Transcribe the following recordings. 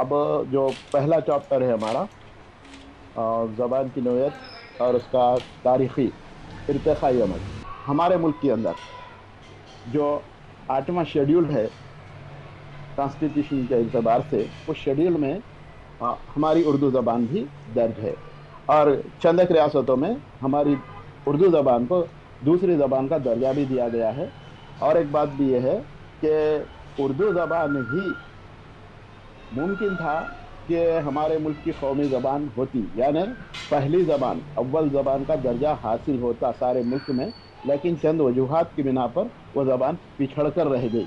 अब जो पहला चैप्टर है हमारा, ज़बान की नोयत और उसका तारीख़ी इर्तिक़ाई अमल। हमारे मुल्क के अंदर जो 8वां शेड्यूल है कॉन्स्टिट्यूशन के एतबार से, उस शेड्यूल में हमारी उर्दू ज़बान भी दर्ज है। और चंद एक रियासतों में हमारी उर्दू ज़बान को दूसरी ज़बान का दर्जा भी दिया गया है। और एक बात भी यह है कि उर्दू ज़बान ही मुमकिन था कि हमारे मुल्क की कौमी ज़बान होती, यानी पहली ज़बान, अव्वल ज़बान का दर्जा हासिल होता सारे मुल्क में। लेकिन चंद वजूहात की बिना पर वो ज़बान पिछड़ कर रह गई।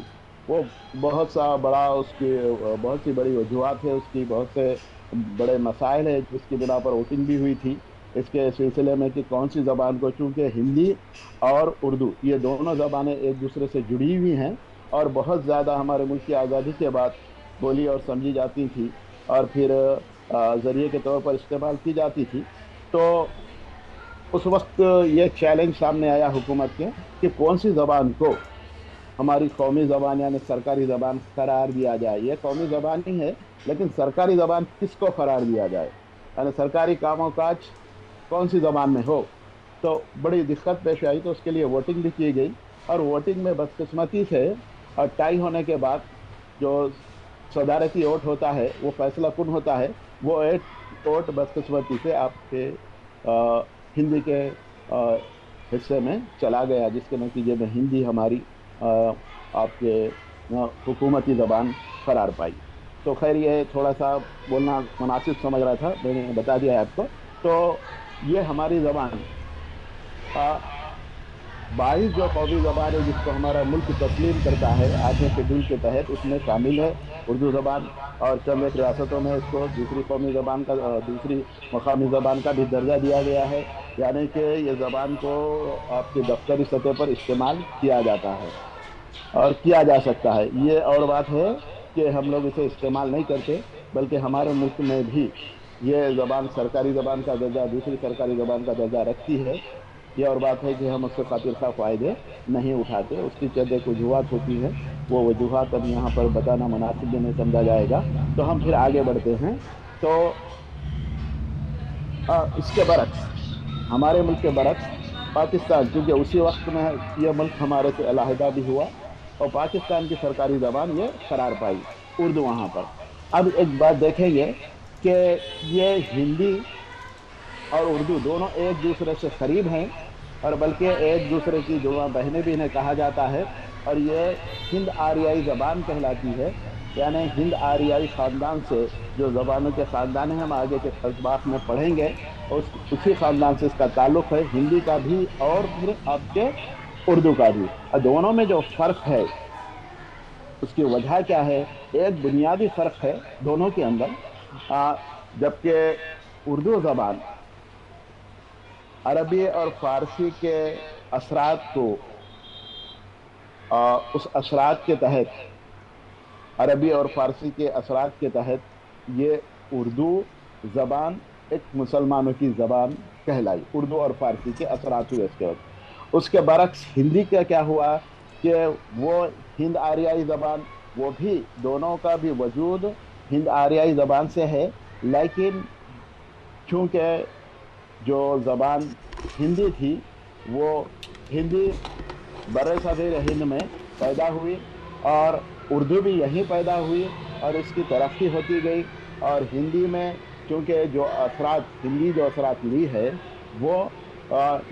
वो बहुत सा बड़ा उसकी बहुत सी बड़ी वजूहात है, उसकी बहुत से बड़े मसाइल है जिसकी बिना पर वोटिंग भी हुई थी इसके सिलसिले में कि कौन सी ज़बान को, चूँकि हिंदी और उर्दू ये दोनों ज़बानें एक दूसरे से जुड़ी हुई हैं और बहुत ज़्यादा हमारे मुल्क की आज़ादी के बाद बोली और समझी जाती थी और फिर ज़रिए के तौर पर इस्तेमाल की जाती थी। तो उस वक्त ये चैलेंज सामने आया हुकूमत के कि कौन सी ज़बान को हमारी कौमी ज़बान यानी सरकारी ज़बान करार दिया जाए। ये कौमी ज़बान ही है, लेकिन सरकारी ज़बान किसको करार दिया जाए, यानी सरकारी कामों काज कौन सी ज़बान में हो। तो बड़ी दिक्कत पेश आई, तो उसके लिए वोटिंग भी की गई। और वोटिंग में बदकिस्मती से और टाई होने के बाद जो सदारती वोट होता है वो फैसला कुन होता है। वो एक वोट बदकिस्मती से आपके हिंदी के हिस्से में चला गया, जिसके नतीजे में हिंदी हमारी आपके हुकूमती ज़बान करार पाई। तो खैर ये थोड़ा सा बोलना मुनासिब समझ रहा था, मैंने बता दिया है आपको। तो ये हमारी ज़बान 22 जो कौमी ज़बान है जिसको हमारा मुल्क तस्लीम करता है 8वें शेड्यूल के तहत, उसमें शामिल है उर्दू ज़बान। और चंद एक रियासतों में इसको दूसरी कौमी ज़बान का, दूसरी मकामी ज़बान का भी दर्जा दिया गया है, यानी कि ये ज़बान को आपके दफ्तरी सतह पर इस्तेमाल किया जाता है और किया जा सकता है। ये और बात है कि हम लोग इसे इस्तेमाल नहीं करते, बल्कि हमारे मुल्क में भी ये ज़बान सरकारी ज़बान का दर्जा, दूसरी सरकारी ज़बान का दर्जा रखती है। ये और बात है कि हम उससे खातिर खा फ़ायदे नहीं उठाते। उसकी चंद एक वजूहत होती हैं, वो वजूहत अब यहाँ पर बताना मुनासिब भी नहीं समझा जाएगा। तो हम फिर आगे बढ़ते हैं। तो इसके बरक्स, हमारे मुल्क के बरक्स पाकिस्तान, क्योंकि उसी वक्त में यह मुल्क हमारे से अलहदा भी हुआ और पाकिस्तान की सरकारी ज़बान ये करार पाई, उर्दू वहाँ पर। अब एक बात देखेंगे कि ये हिंदी और उर्दू दोनों एक दूसरे से करीब हैं और बल्कि एक दूसरे की जुड़वा बहनें भी इन्हें कहा जाता है। और ये हिंद आरियाई ज़बान कहलाती है, यानी हिंद आरियाई ख़ानदान से जो ज़बानों के ख़ानदान हैं, हम आगे के असबाक में पढ़ेंगे, उसी ख़ानदान से इसका ताल्लुक़ है, हिंदी का भी और फिर आपके उर्दू का भी। और दोनों में जो फ़र्क है उसकी वजह क्या है? एक बुनियादी फ़र्क है दोनों के अंदर। जबकि उर्दू ज़बान अरबी और फ़ारसी के असरात को उस असरात के तहत, अरबी और फ़ारसी के असरात के तहत ये उर्दू ज़बान एक मुसलमानों की ज़बान कहलाई। उर्दू और फ़ारसी के असरात हुए इसके वक्त। उसके बरक्स हिंदी का क्या हुआ कि वो हिंद आरियाई ज़बान, वो भी दोनों का भी वजूद हिंद आरियाई ज़बान से है, लेकिन चूँकि जो ज़बान हिंदी थी वो हिंदी बरसग़ीर हिंद में पैदा हुई और उर्दू भी यहीं पैदा हुई और इसकी तरक्की होती गई। और हिंदी में चूँकि जो असरात, हिंदी जो असरात ली है वो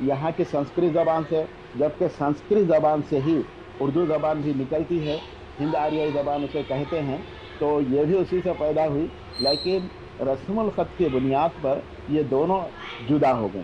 यहाँ की संस्कृत ज़बान से, जबकि संस्कृत ज़बान से ही उर्दू ज़बान भी निकलती है, हिंद आरियाई ज़बान उसे कहते हैं। तो ये भी उसी से पैदा हुई, लेकिन रस्मुल ख़त की बुनियाद पर ये दोनों जुदा हो गए।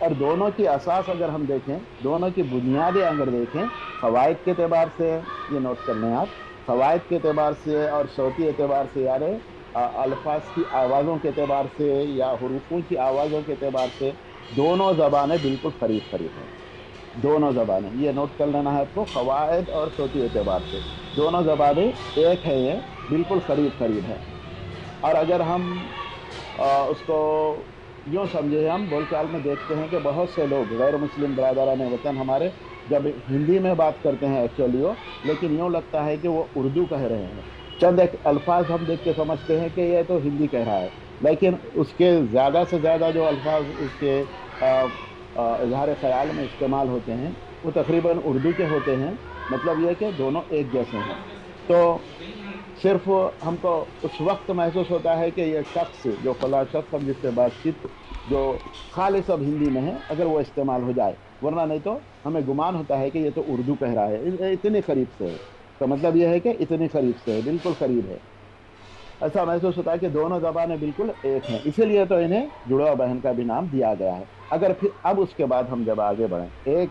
और दोनों की असास अगर हम देखें, दोनों की बुनियादें अगर देखें, फ़वाइद के एतबार से, ये नोट कर लें आप, फ़वाइद के एतबार से और सौती एतबार से, यानी अल्फाज की आवाज़ों के एतबार से या हरूफों की आवाज़ों के एतबार से दोनों ज़बानें बिल्कुल करीब करीब हैं। दोनों ज़बानें, ये नोट कर लेना है आपको, फ़वाइद और सौती एतबार से दोनों ज़बानें एक है, ये बिल्कुल करीब करीब है। और अगर हम उसको यूँ समझे, हम बोलचाल में देखते हैं कि बहुत से लोग गैर मुस्लिम बरदरान वतन हमारे जब हिंदी में बात करते हैं एक्चुअली वो, लेकिन यूँ लगता है कि वो उर्दू कह रहे हैं। चंद एक अल्फाज हम देख के समझते हैं कि ये तो हिंदी कह रहा है, लेकिन उसके ज़्यादा से ज़्यादा जो अल्फाज उसके इजहार ख्याल में इस्तेमाल होते हैं वो तकरीबन उर्दू के होते हैं। मतलब ये कि दोनों एक जैसे हैं। तो सिर्फ हमको उस वक्त महसूस होता है कि ये शख्स जो फला शख्स हम जिससे बातचीत जो खालिस अब हिंदी में है अगर वो इस्तेमाल हो जाए, वरना नहीं तो हमें गुमान होता है कि ये तो उर्दू कह रहा है, इतने करीब से है। तो मतलब ये है कि इतने करीब से है, बिल्कुल करीब है। ऐसा महसूस होता है कि दोनों जबानें बिल्कुल एक हैं, इसीलिए तो इन्हें जुड़वा बहन का भी नाम दिया गया है। अगर फिर अब उसके बाद हम जब आगे बढ़ें, एक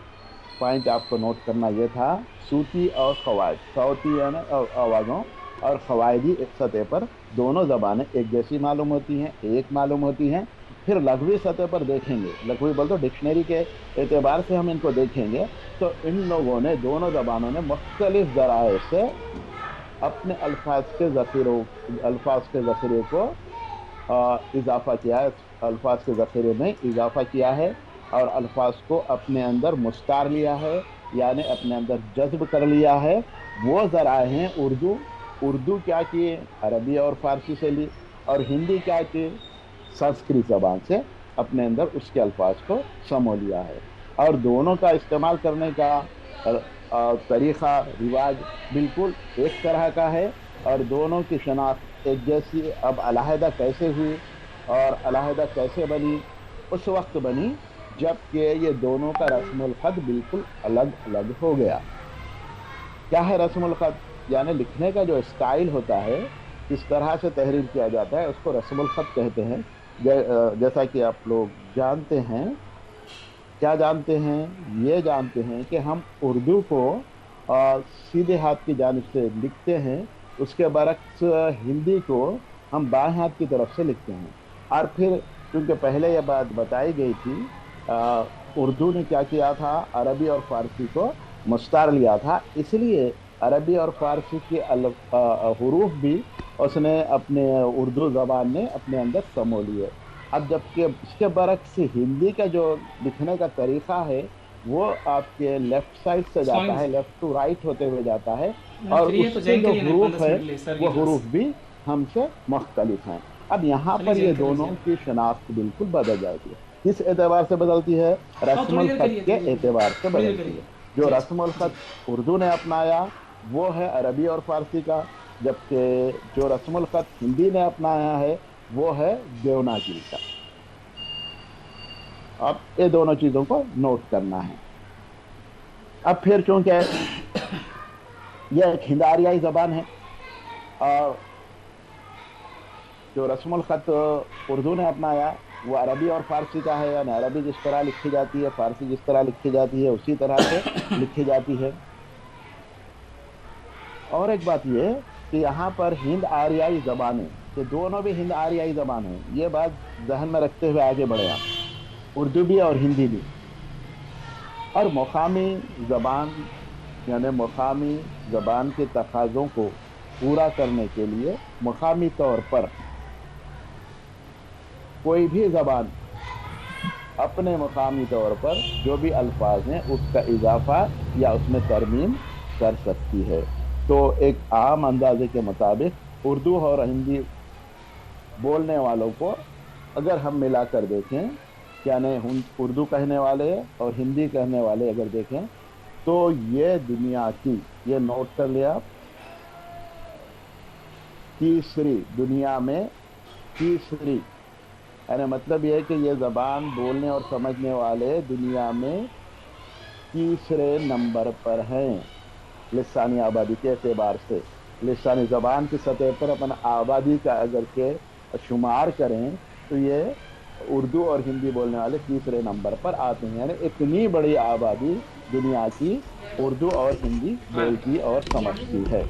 पॉइंट आपको नोट करना यह था, सूती और खवायद, सौती यानी आवाज़ों और खवायदी एक सतह पर दोनों जबानें एक जैसी मालूम होती हैं, एक मालूम होती हैं। फिर लघवी सतह पर देखेंगे, लघवी बोल तो डिक्शनरी के एतबार से हम इनको देखेंगे, तो इन लोगों ने दोनों जबानों ने मुख्तलिफ जराए से अपने अल्फाज के ज़ख़ीरे को इजाफा किया है, अल्फाज के ज़ख़ीरे में इजाफा किया है और अल्फाज को अपने अंदर मुस्तार लिया है, यानी अपने अंदर जज्ब कर लिया है। वो ज़राए हैं उर्दू, उर्दू क्या किए अरबी और फारसी से ली, और हिंदी क्या की संस्कृत ज़बान से अपने अंदर उसके अल्फाज को समो लिया है। और दोनों का इस्तेमाल करने का तरीक़ा रिवाज बिल्कुल एक तरह का है, और दोनों की शनाख्त एक जैसी अब अलहदा कैसे हुई और अलहदा कैसे बनी, उस वक्त बनी जबकि ये दोनों का रस्मुल ख़त बिल्कुल अलग अलग हो गया। क्या है रस्मुल ख़त? यानी लिखने का जो स्टाइल होता है, किस तरह से तहरीर किया जाता है, उसको रस्मुल ख़त कहते हैं। जैसा कि आप लोग जानते हैं, क्या जानते हैं, ये जानते हैं कि हम उर्दू को सीधे हाथ की जानिब से लिखते हैं, उसके बरक्स हिंदी को हम बाएं हाथ की तरफ से लिखते हैं। और फिर क्योंकि पहले यह बात बताई गई थी, उर्दू ने क्या किया था, अरबी और फारसी को मुस्तार लिया था, इसलिए अरबी और फारसी के हरूफ भी उसने अपने उर्दू ज़बान ने अपने अंदर समो लिए। अब जबकि इसके बरक्स हिंदी का जो लिखने का तरीका है वो आपके लेफ्ट साइड से जाता है, लेफ्ट टू राइट होते हुए जाता है, और उसके जो हरूफ है वो हरूफ भी हमसे मुख्तलिफ हैं। अब यहाँ पर ये दोनों की शनाख्त बिल्कुल बदल जाती है। किस एतबार से बदलती है? रस्मुल ख़त के एतबार से बदलती है। जो रस्मुल ख़त उर्दू ने अपनाया वो है अरबी और फारसी का, जबकि जो रस्मुल ख़त हिंदी ने अपनाया है वो है देवनागरी का। अब ये दोनों चीज़ों को नोट करना है। अब फिर चूंकि यह एक हिंद आरियाई ज़बान है और जो रस्मुल ख़त उर्दू ने अपनाया वो अरबी और फारसी का है, यानी अरबी जिस तरह लिखी जाती है, फारसी जिस तरह लिखी जाती है, उसी तरह से लिखी जाती है। और एक बात ये कि यहाँ पर हिंद आरियाई ज़बानें, कि दोनों भी हिंद आरियाई ज़बान है, ये बात जहन में रखते हुए आगे बढ़े आप, उर्दू भी और हिंदी भी। और मकामी ज़बान यानी मकामी ज़बान के तकाज़ों को पूरा करने के लिए मकामी तौर पर कोई भी ज़बान अपने मकामी तौर पर जो भी अल्फाज हैं उसका इजाफा या उसमें तरमीम कर सकती है। तो एक आम अंदाजे के मुताबिक उर्दू और हिंदी बोलने वालों को अगर हम मिलाकर देखें, यानी उर्दू कहने वाले और हिंदी कहने वाले अगर देखें, तो ये दुनिया की, ये नोट कर लिया, तीसरी, दुनिया में तीसरी, यानी मतलब ये है कि ये ज़बान बोलने और समझने वाले दुनिया में तीसरे नंबर पर हैं लिसानी आबादी के एतबार से। लिसानी ज़बान की सतह पर अपन आबादी का अगर के शुमार करें तो ये उर्दू और हिंदी बोलने वाले तीसरे नंबर पर आते हैं, यानी इतनी बड़ी आबादी दुनिया की उर्दू और हिंदी बोलती और समझती है।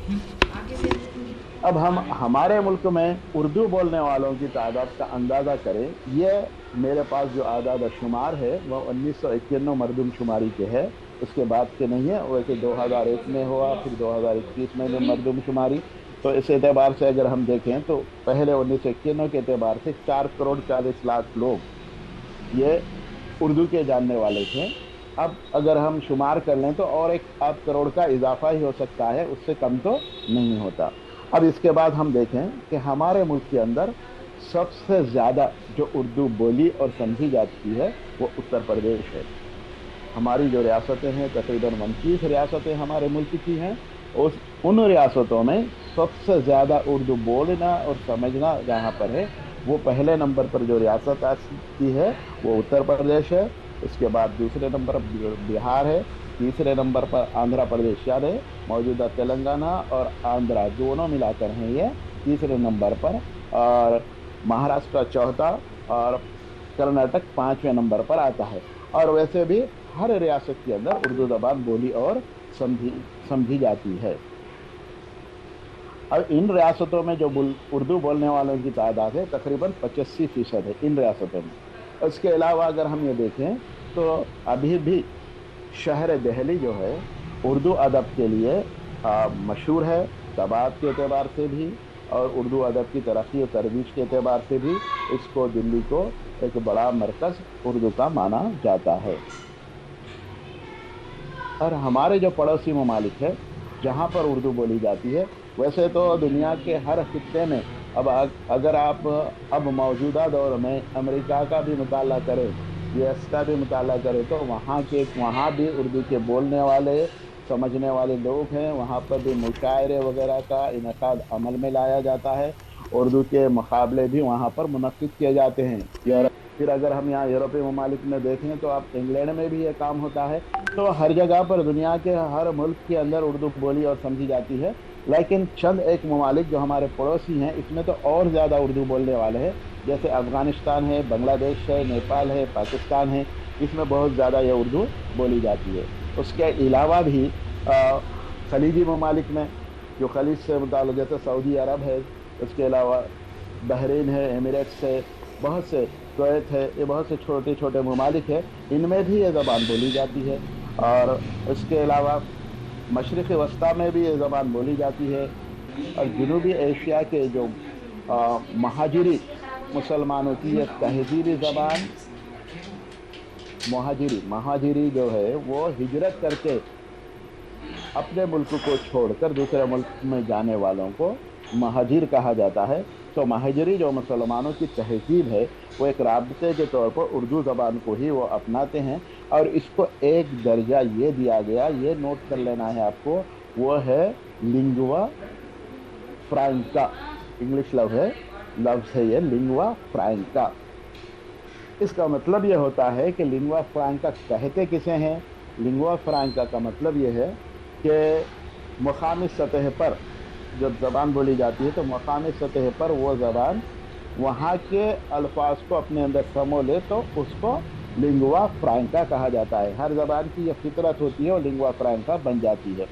अब हम हमारे मुल्क में उर्दू बोलने वालों की तादाद का अंदाज़ा करें, ये मेरे पास जो आदाद शुमार है वो 1991 मरदूम शुमारी के है, उसके बाद के नहीं है। वैसे 2001 में हुआ, फिर 2021 में भी मरदूम शुमारी। तो इस एतबार से अगर हम देखें तो पहले 1991 के एतबार से 4 करोड़ 40 लाख लोग ये उर्दू के जानने वाले थे। अब अगर हम शुमार कर लें तो और एक 7 करोड़ का इजाफा ही हो सकता है, उससे कम तो नहीं होता। अब इसके बाद हम देखें कि हमारे मुल्क के अंदर सबसे ज़्यादा जो उर्दू बोली और समझी जाती है वो उत्तर प्रदेश है। हमारी जो रियासतें हैं, तकरीबन 29 रियासतें हमारे मुल्क की हैं। उस उन रियासतों में सबसे ज़्यादा उर्दू बोलना और समझना जहाँ पर है, वो पहले नंबर पर जो रियासत आती है वो उत्तर प्रदेश है। उसके बाद दूसरे नंबर पर बिहार है। तीसरे नंबर पर आंध्र प्रदेश, यानी मौजूदा तेलंगाना और आंध्रा दोनों मिलाकर हैं ये तीसरे नंबर पर। और महाराष्ट्र चौथा और कर्नाटक पांचवें नंबर पर आता है। और वैसे भी हर रियासत के अंदर उर्दू जबान बोली और समझी समझी जाती है। अब इन रियासतों में जो उर्दू बोलने वालों की तादाद है तकरीबन 85% है इन रियासतों में। उसके अलावा अगर हम ये देखें तो अभी भी शहर दिल्ली जो है उर्दू अदब के लिए मशहूर है, तबात के एतबार से भी और उर्दू अदब की तरक्की और तरवीज के एतबार से भी इसको दिल्ली को एक बड़ा मरकज़ उर्दू का माना जाता है। और हमारे जो पड़ोसी ममालिक है जहाँ पर उर्दू बोली जाती है, वैसे तो दुनिया के हर खित्ते में अब अगर आप अब मौजूदा दौर में अमेरिका का भी मुताला करें, यूएस का भी मुताला करें, तो वहाँ भी उर्दू के बोलने वाले समझने वाले लोग हैं। वहाँ पर भी मुशायरे वगैरह का इनकाद अमल में लाया जाता है। उर्दू के मुकाबले भी वहाँ पर मुनक्किद किए जाते हैं। यूरोप फिर अगर हम यहाँ यूरोपीय ममालिक में देखें तो आप इंग्लैंड में भी ये काम होता है। तो हर जगह पर दुनिया के हर मुल्क के अंदर उर्दू बोली और समझी जाती है। लेकिन चंद एक ममालिक जो हमारे पड़ोसी हैं इसमें तो और ज़्यादा उर्दू बोलने वाले हैं, जैसे अफ़गानिस्तान है, बांग्लादेश है, नेपाल है, पाकिस्तान है। इसमें बहुत ज़्यादा ये उर्दू बोली जाती है। उसके अलावा भी खलीजी ममालिक में जो खलीज से मुताल्लिक़ जैसे सऊदी अरब है, उसके अलावा बहरीन है, एमिरेट्स है, बहुत से कुवैत है, ये बहुत से छोटे छोटे ममालिक है, इनमें भी ये ज़बान बोली जाती है। और इसके अलावा मशरिक़ वस्ता में भी ये ज़बान बोली जाती है। और जनूबी एशिया के जो महाजिरी मुसलमानों की ये तहजीबी ज़बान, महाजिरी जो है वो हिजरत करके अपने मुल्क को छोड़कर दूसरे मुल्क में जाने वालों को महाजिर कहा जाता है। तो महाजरी जो मुसलमानों की तहजीब है वो एक राबते के तौर पर उर्दू ज़बान को ही वो अपनाते हैं। और इसको एक दर्जा ये दिया गया, ये नोट कर लेना है आपको, वो है लिंगुआ फ्रैंका। इंग्लिश लफ्ज़ है ये लिंगुआ फ्रैंका। इसका मतलब ये होता है कि लिंगुआ फ्रैंका कहते किसे हैं? लिंगुआ फ्रैंका का मतलब ये है कि मकामी सतह पर जब ज़बान बोली जाती है तो मकामी सतह पर वो ज़बान वहाँ के अल्फाज को अपने अंदर समो ले तो उसको लिंगुआ फ्रैंका कहा जाता है। हर ज़बान की ये फितरत होती है और लिंगुआ फ्रैंका बन जाती है।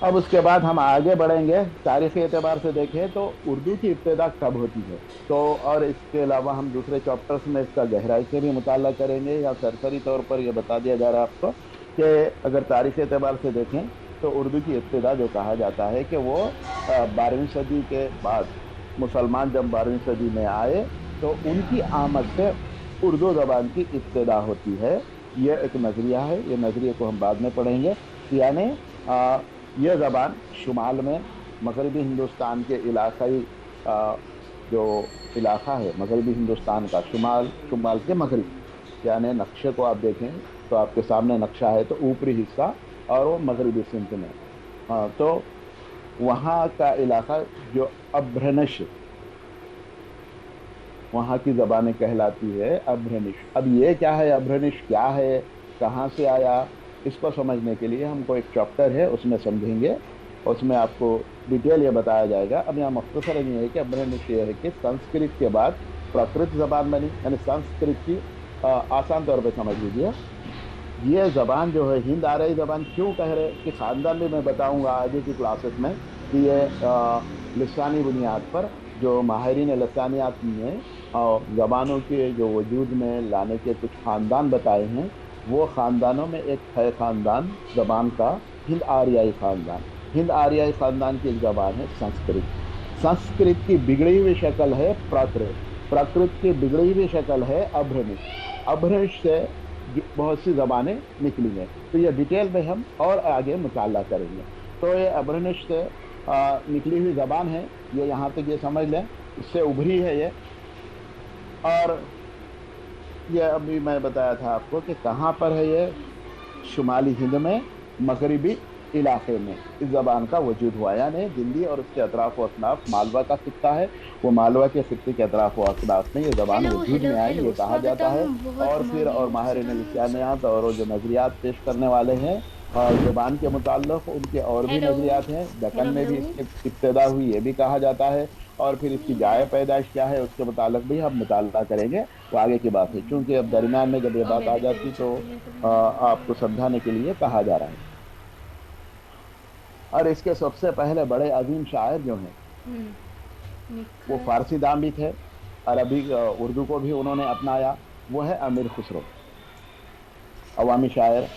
अब उसके बाद हम आगे बढ़ेंगे, तारीख़ी एतबार से देखें तो उर्दू की इब्तिदा कब होती है, तो और इसके अलावा हम दूसरे चैप्टर्स में इसका गहराई से भी मुताला करेंगे। या सरसरी तौर पर यह बता दिया जा रहा है आपको कि अगर तारीख़ी एतबार से देखें तो उर्दू की इब्तिदा जो कहा जाता है कि वो 12वीं सदी के बाद मुसलमान जब 12वीं सदी में आए तो उनकी आमद से उर्दू ज़बान की इब्तिदा होती है। ये एक नज़रिया है, ये नज़रिए को हम बाद में पढ़ेंगे। यानी यह ज़बान शुमाल में मगरबी हिंदुस्तान के इलाक़ाई जो इलाक़ा है मगरबी हिंदुस्तान का, शुमाल के मगरब, यानी नक्शे को आप देखें तो आपके सामने नक्शा है, तो ऊपरी हिस्सा और वो मगरबी सिंध में, तो वहाँ का इलाक़ा जो अभ्रनिश, वहाँ की ज़बानें कहलाती है अभ्रनिश। अब ये क्या है, अभ्रनिश क्या है, कहाँ से आया, इसको समझने के लिए हमको एक चैप्टर है उसमें समझेंगे, उसमें आपको डिटेल ये बताया जाएगा। अब यहाँ मुख्तसरन ये है कि अभ्रनिश ये है कि संस्कृत के बाद प्राकृत ज़बान बनी, यानी संस्कृत की आसान तौर पर समझ लीजिए। ये ज़बान जो है हिंद आर्यी ज़बान क्यों कह रहे कि ख़ानदान भी मैं बताऊंगा आगे की क्लासेस में कि ये लिसानी बुनियाद पर जो माहिरीन लसानियात ने ज़बानों के जो वजूद में लाने के कुछ ख़ानदान बताए हैं, वो ख़ानदानों में एक है ख़ानदान ज़बान का हिंद आर्याई ख़ानदान। हिंद आर्याई ख़ानदान की एक ज़बान है संस्कृत। संस्कृत की बिगड़ी हुई शक्ल है प्राकृत, प्राकृत की बिगड़ी हुई शक्ल है अभ्रनिश, अभ्रनिश से बहुत सी ज़बानें निकली हैं। तो ये डिटेल में हम और आगे मुताला करेंगे। तो ये अभ्रनिश से निकली हुई ज़बान है ये, यहाँ तक ये समझ लें, इससे उभरी है ये। और ये अभी मैं बताया था आपको कि कहाँ पर है ये, शुमाली हिंद में, मगरबी इलाके में इस ज़बान का वजूद हुआ। यानी दिल्ली और उसके अतराफ व अतनाफ, मालवा का खित्ता है, वो मालवा के खित्ते के अतराफ व अतनाफ में ये ज़बान हेलो वजूद हेलो में आई, ये हेलो, कहा जाता है। स्वागतम। बहुत और फिर और मौलिक माहिरीन सलाम। लिसानियात और जो नज़रियात पेश करने वाले हैं और ज़बान के मुताल्लिक़ उनके और भी हेलो नज़रियात हैं। दक्कन हेलो में भी हेलो। इसकी इब्तिदा हुई ये भी कहा जाता है। और फिर इसकी जाए पैदाइश क्या है उसके मुताल्लिक़ भी हम मुताला करेंगे, वो आगे की बात है। चूँकि अब दरमियान में जब ये और बात आ बेबी तेरी जाती तो छुट्टी है कभी? आपको समझाने के लिए कहा जा रहा है। और इसके सबसे पहले बड़े अजीम शायर जो हैं वो निखत। फारसी दाम भी थे, अरबी उर्दू को भी उन्होंने अपनाया। वो है अमीर खुसरो, अवामी शायर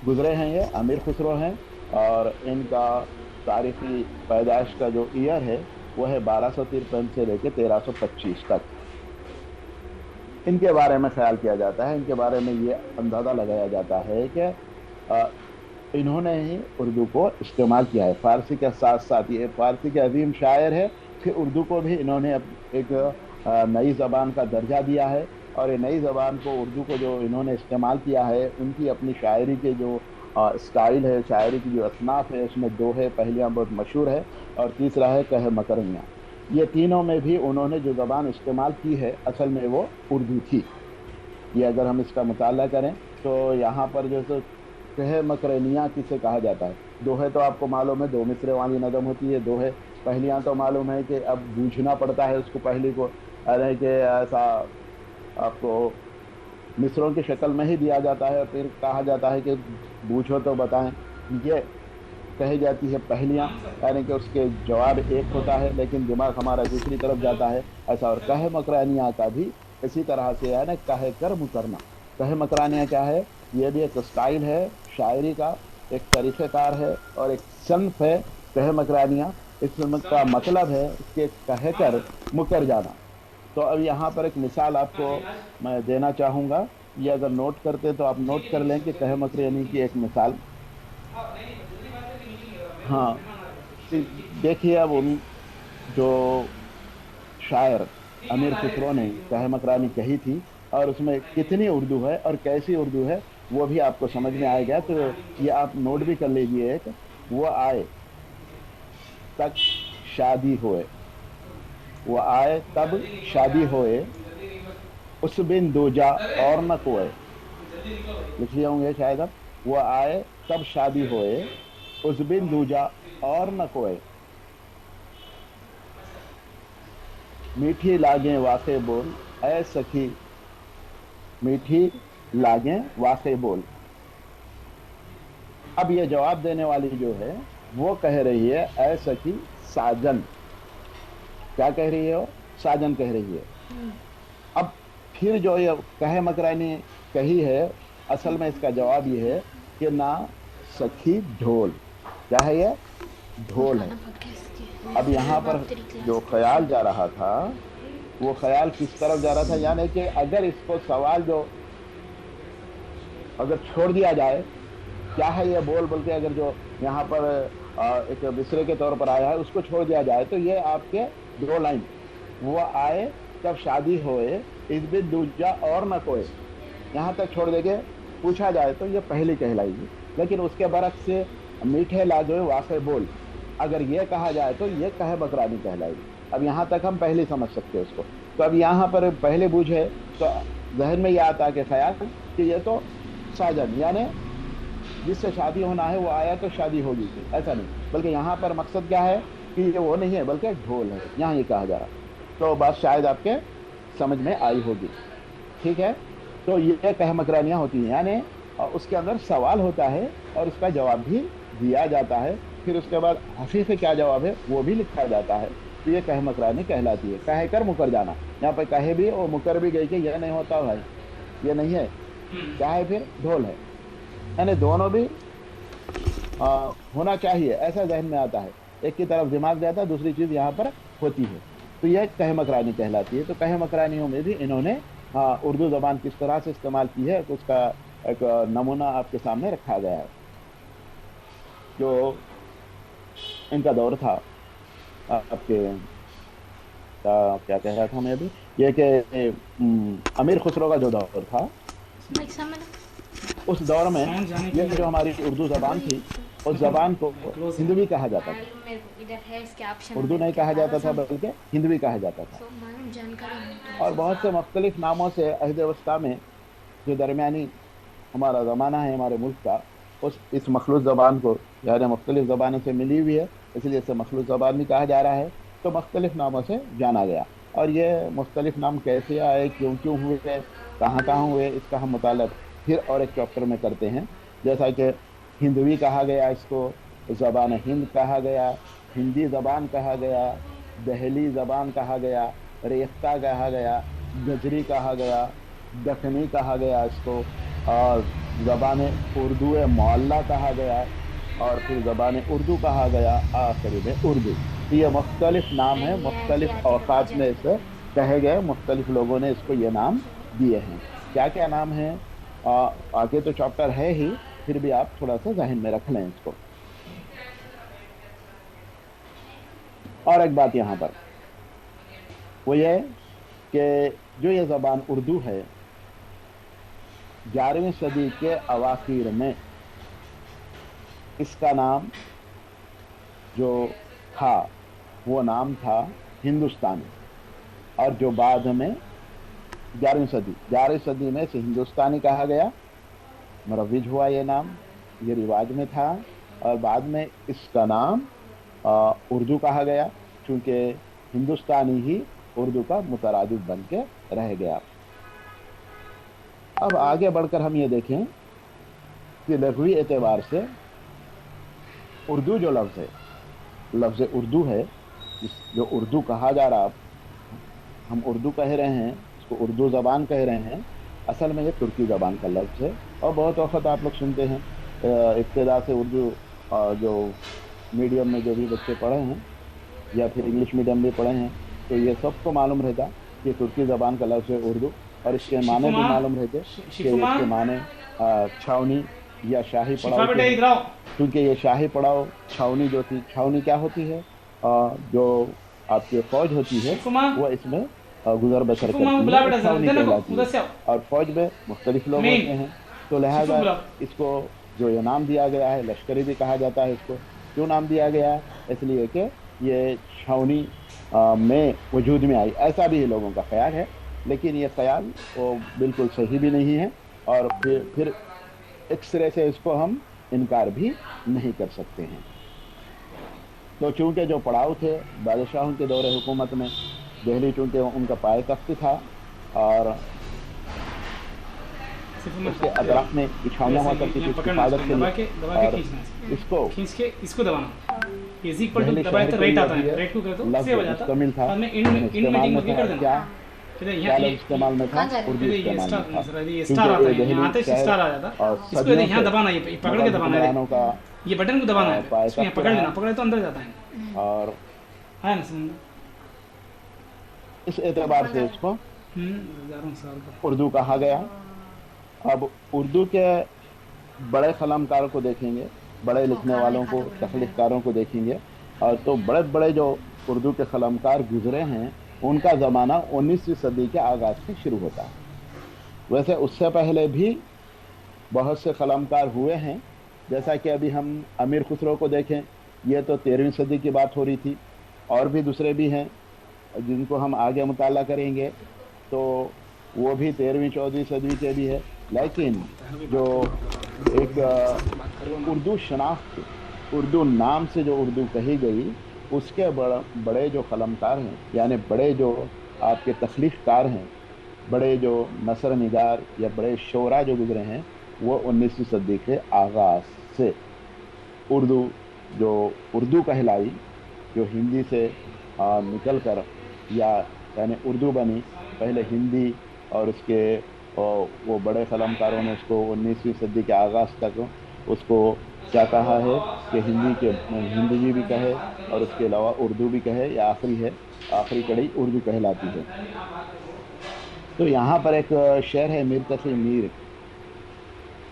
गुजरे हैं ये, अमीर खुसरो हैं। और इनका तारीखी पैदाइश का जो ईयर है वो है 1253 से लेकर 1325 तक। इनके बारे में ख्याल किया जाता है, इनके बारे में ये अंदाज़ा लगाया जाता है कि इन्होंने ही उर्दू को इस्तेमाल किया है। फारसी के साथ साथ ये फारसी के अजीम शायर है, फिर उर्दू को भी इन्होंने एक नई ज़बान का दर्जा दिया है। और ये नई ज़बान को, उर्दू को जो इन्होंने इस्तेमाल किया है, उनकी अपनी शायरी के जो स्टाइल है, शायरी की जो असनाफ है, उसमें दो है। पहलियाँ बहुत मशहूर है और तीसरा है कह मकरनियाँ। ये तीनों में भी उन्होंने जो ज़बान इस्तेमाल की है असल में वो उर्दू थी। ये अगर हम इसका मुताला करें तो यहाँ पर जैसे कहे मकरनिया किसे कहा जाता है, दोहे तो आपको मालूम है, दो मिसरे वाली नज़म होती है दोहे। पहलियाँ तो मालूम है कि अब बूझना पड़ता है उसको पहली को, अरे कि ऐसा आपको मिसरों की शक्ल में ही दिया जाता है, फिर कहा जाता है कि बूझो तो बताएं। ये कही जाती है पहलियाँ, यानी कि उसके जवाब एक होता है लेकिन दिमाग हमारा दूसरी तरफ जाता है ऐसा। और कहे मकरानिया का भी इसी तरह से है ना, कहे कर मुकरना। कहे मकरानिया क्या है, ये भी एक स्टाइल है शायरी का, एक तरीक़ेकार है और एक सन्फ है। कहे मकरानिया इसका मतलब है कि कहे कर मुकर जाना। तो अब यहाँ पर एक मिसाल आपको मैं देना चाहूँगा, ये अगर नोट करते तो आप नोट कर लें कि कहे मकरानी की एक मिसाल। हाँ, देखिए अब उन जो शायर अमीर खुसरो ने कहे मकरानी कही थी और उसमें कितनी उर्दू है और कैसी उर्दू है वो भी आपको समझ में आएगा। तो ये आप नोट भी कर लीजिए एक, वो आए तक शादी होए, वो आए तब शादी होए, उस बिन दूजा और न कोए। लिख लिए होंगे शायद आप, वो आए तब शादी होए, उस बिन दूजा और न कोए। मीठी लागें वाक़े बोल ऐ सखी, मीठी लागें वाक़े बोल। अब ये जवाब देने वाली जो है वो कह रही है ऐ सखी साजन। क्या कह रही है वो, साजन कह रही है। अब फिर जो ये कहे मकरानी कही है, असल में इसका जवाब ये है कि ना सखी ढोल। क्या है ये, ढोल है। खाना पक गया इसके। अब यहाँ पर बाप तेरी जो क्लास का। ख्याल जा रहा था वो ख्याल किस तरफ जा रहा था, यानी कि अगर इसको सवाल जो अगर छोड़ दिया जाए, क्या है ये बोल बोल के अगर जो यहाँ पर एक विसरे के तौर पर आया है उसको छोड़ दिया जाए तो ये आपके दो लाइन, वो आए तब शादी होए, इस भी दूजा और न कोई, यहाँ तक छोड़ देके पूछा जाए तो ये पहली कहलाएगी। लेकिन उसके बरक्स से मीठे लाजो वाक़े बोल, अगर ये कहा जाए तो ये कहे बकरानी कहलाएगी। अब यहाँ तक हम पहले समझ सकते हैं उसको। तो अब यहाँ पर पहले बूझे तो जहन में ये आता कि ख्याल कि ये तो साजन यानी जिससे शादी होना है वो आया तो शादी होगी, ऐसा नहीं, बल्कि यहाँ पर मकसद क्या है कि ये वो नहीं है बल्कि ढोल है, यहाँ ये कहा जा रहा। तो बात शायद आपके समझ में आई होगी, ठीक है। तो ये कह मकरानियाँ होती हैं, यानी उसके अंदर सवाल होता है और उसका जवाब भी दिया जाता है, फिर उसके बाद हकीक़ी क्या जवाब है वो भी लिखा जाता है। तो ये कह मकरानी कहलाती है। कहे कर मुकर जाना, यहाँ पर कहे भी और मुकर भी गई कि यह नहीं होता भाई, ये नहीं है, क्या है फिर, ढोल है। यानी दोनों भी होना चाहिए ऐसा जहन में आता है, एक की तरफ दिमाग जाता है दूसरी चीज़ यहाँ पर होती है। तो यह कह मकरानी कहलाती है। तो कह मकरानियों में भी इन्होंने उर्दू ज़बान किस तरह से इस्तेमाल की है तो उसका एक नमूना आपके सामने रखा गया है। जो इनका दौर था आपके, क्या कह रहा था मैं अभी, ये कि अमीर खुसरो का जो दौर था, उस दौर में साउंड जाने के ये लिए जो हमारी उर्दू ज़बान थी, उस ज़बान को क्लोज है। हिंदवी कहा जाता था। मालूम मेरे को इधर है इसके ऑप्शन उर्दू में नहीं क्या कहा जाता था आवाज़ बल्कि हिंदवी कहा जाता था। सो मालूम जानकारी नहीं और थोड़ा बहुत से मुख्तलिफ नामों से अहद वस्ता में जो दरमियानी हमारा ज़माना है हमारे मुल्क का, उस इस मखलूत ज़बान को यानी मुख्तलिफ ज़बानों से मिली हुई है, इसलिए इसे मखलूत ज़बान भी कहा जा रहा है। तो मुख्तलिफ नामों से जाना गया, और ये मुख्तलिफ नाम कैसे आए, क्यों क्यों हुए, कहाँ कहाँ हुए, इसका हम मुताला फिर और एक चैप्टर में करते हैं। जैसा कि हिंदवी कहा गया, इसको ज़बान हिंद कहा गया, हिंदी ज़बान कहा गया, दहली ज़बान कहा गया, रेख्ता कहा गया, गजरी कहा गया, दखनी कहा गया इसको, और ज़बान उर्दू मौला कहा गया, और फिर ज़बान उर्दू कहा गया, आखिरी में उर्दू। तो ये मुख्तलिफ नाम है, नहीं है कि मुख्तलिफ आके औकात दरवाजा में नहीं इसे खोलेगा। कहे गए, मुख्तलिफ लोगों ने इसको ये नाम दिए हैं। क्या क्या नाम है, आगे तो चैप्टर है ही, फिर भी आप थोड़ा सा जहन में रख लें इसको। और एक बात यहाँ पर वो ये कि जो ये ज़बान उर्दू है, 11वीं सदी के अवाखिर में इसका नाम जो था वो नाम था हिंदुस्तानी, और जो बाद में 11वीं सदी में इसे हिंदुस्तानी कहा गया, मरविज हुआ ये नाम, ये रिवाज में था, और बाद में इसका नाम उर्दू कहा गया, चूंकि हिंदुस्तानी ही उर्दू का मुतरादिफ बन के रह गया। अब आगे बढ़कर हम ये देखें कि लघवी एतबार से उर्दू जो लफ्ज़ है, लफ्ज़ उर्दू है, जो उर्दू कहा जा रहा, हम उर्दू कह रहे हैं, इसको उर्दू ज़बान कह रहे हैं, असल में ये तुर्की ज़बान का लफ्ज़ है। और बहुत वक्त आप लोग सुनते हैं इब्तिदा से उर्दू जो मीडियम में जो भी बच्चे पढ़े हैं या फिर इंग्लिश मीडियम में पढ़े हैं, तो ये सबको मालूम रहता कि तुर्की ज़बान का लफ्ज़ है उर्दू, और इसके माने भी मालूम रहते कि शिफुमा इसके माने छावनी या शाही शिफा पड़ाव के बेटे हैं। इधर आओ। क्योंकि ये शाही पड़ाव, छावनी जो थी, छावनी क्या होती है, जो आपकी फौज होती है शिफुमा वो इसमें गुजर बसर शिफुमा करती बुला है, बेटा वो जरा छावनी इधर कहलाती उधर है। से आओ। और फौज में मुख्तलिफ लोग मेन होते हैं, तो शिफु लिहाजा बुलाओ। इसको जो ये नाम दिया गया है, लश्करी भी कहा जाता है इसको। क्यों नाम दिया गया है? इसलिए कि ये छावनी में वजूद में आई, ऐसा भी लोगों का ख्याल है, लेकिन ये ख्याल वो बिल्कुल सही भी नहीं है, और फिर एक सिरे से इसको हम इनकार भी नहीं कर सकते हैं। तो चूंकि जो पड़ाव थे बादशाहों के दौरे हुकूमत में, दिल्ली चूंकि उनका पायतख्त था, और शिफुमा उसके अतराफ में छावनियाँ हुआ करती थी यहाँ इसकी पकड़ना, हिफाजत के दबा लिए, के और खींचना है। इसको खींच के इसको दबाना, इज इक्वल टू दिल्ली दबाए शहर तो के राइट लिए आता भी है, राइट टू कर दो लफ्ज़ सेव हो जाता मुश्तमिल था, बाद में इन इस्तेमाल मीटिंग में में था। कर देना। क्या फिर क्या यहाँ लफ्ज़ इस्तेमाल में था? कहाँ जा उर्दू रहे हैं? ये इस्तेमाल में था, स्टार, ये क्योंकि स्टार आता ये है, यहाँ आते दिल्ली ही स्टार आ शहर जाता। और इसको सदियों यहाँ से दबाना, ये पकड़ के दबाना है, हुक्मरानों का ये बटन को दबाना है, इसको यहाँ पायतख्त पकड़ लेना, रहा, पकड़े तो अंदर जाता है। और है ना समझ? इस एतबार से इसको हज़ारों साल का उर्दू कहा गया। अब उर्दू के बड़े कलमकारों को देखेंगे, बड़े लिखने वालों को, तख्लीक़कारों को देखेंगे, और तो बड़े बड़े जो उर्दू के कलमकार गुजरे हैं, उनका ज़माना 19वीं सदी के आगाज़ से शुरू होता है। वैसे उससे पहले भी बहुत से कलमकार हुए हैं, जैसा कि अभी हम अमीर खुसरो को देखें, ये तो 13वीं सदी की बात हो रही थी, और भी दूसरे भी हैं जिनको हम आगे मुताला करेंगे, तो वो भी 13वीं 14वीं सदी के भी है। लेकिन जो एक उर्दू शनाख्त, उर्दू नाम से जो उर्दू कही गई, उसके बड़े जो कलमकार हैं, यानी बड़े जो आपके तख्लीक़कार हैं, बड़े जो नसर निगार या बड़े शोरा जो गुजरे हैं, वो 19वीं सदी के आगाज़ से उर्दू जो उर्दू कहलाई, जो हिंदी से निकल कर यानी उर्दू बनी, पहले हिंदी, और उसके वो बड़े कलमकारों ने उसको 19वीं सदी के आगाज़ तक उसको क्या कहा है कि हिंदी भी कहे, और उसके अलावा उर्दू भी कहे, या आखिरी है, आखिरी कड़ी उर्दू कहलाती है। तो यहाँ पर एक शेर है मीर तकी मीर,